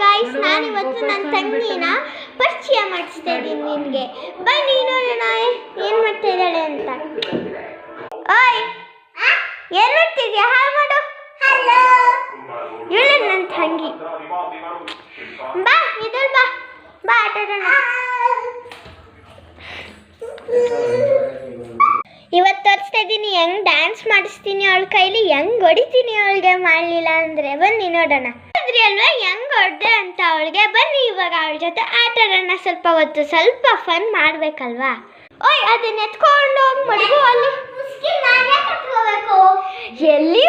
Guys, ನಾನಿವತ್ತು ನನ್ನ ತಂಗಿನ ಪರಿಚಯ ಮಾಡಿಸ್ತಾ ಇದ್ದೀನಿ ನಿನಗೆ. ಬನ್ನಿ ನೋಡೋಣ ಏನು ಮಾಡ್ತಾ ಇದ್ದಾಳೆ ಅಂತ. ಓಯ್, ಏನು ಮಾಡ್ತಿದ್ಯಾ? ಹಾಯ್ ಮಾಡು. ಹಲೋ. ಇವಳೆ ನನ್ನ ತಂಗಿ. ಬಾ ಇದಳು, ಬಾ ಬಾ ಆಟ ಆಡೋಣ. ಇವತ್ತು ತೋರಿಸ್ತಾ ಇದ್ದೀನಿ ಹೆಂಗ್ ಡ್ಯಾನ್ಸ್ ಮಾಡಿಸ್ತೀನಿ ಅವಳ ಕೈಲಿ, ಹೆಂಗ್ ಹೊಡಿತೀನಿ ಅವಳಿಗೆ ಮಾಡಲಿಲ್ಲ ಅಂದರೆ. ಬನ್ನಿ ನೋಡೋಣ. ಅಲ್ವಾ ಹೆಂಗ್ ಹೊಡೆದೆ ಅಂತ ಅವಳಿಗೆ. ಬನ್ನಿ ಇವಾಗ ಅವಳ ಜೊತೆ ಆಟ ಆಡೋಣ ಸ್ವಲ್ಪ ಹೊತ್ತು. ಸ್ವಲ್ಪ ಫನ್ ಮಾಡ್ಬೇಕಲ್ವಾ. ಓಯ್, ಅದನ್ನ ಎತ್ಕೊಂಡು ಹೋಗಿ ಮಡಗು ಅಲ್ಲಿ. ಎಲ್ಲಿ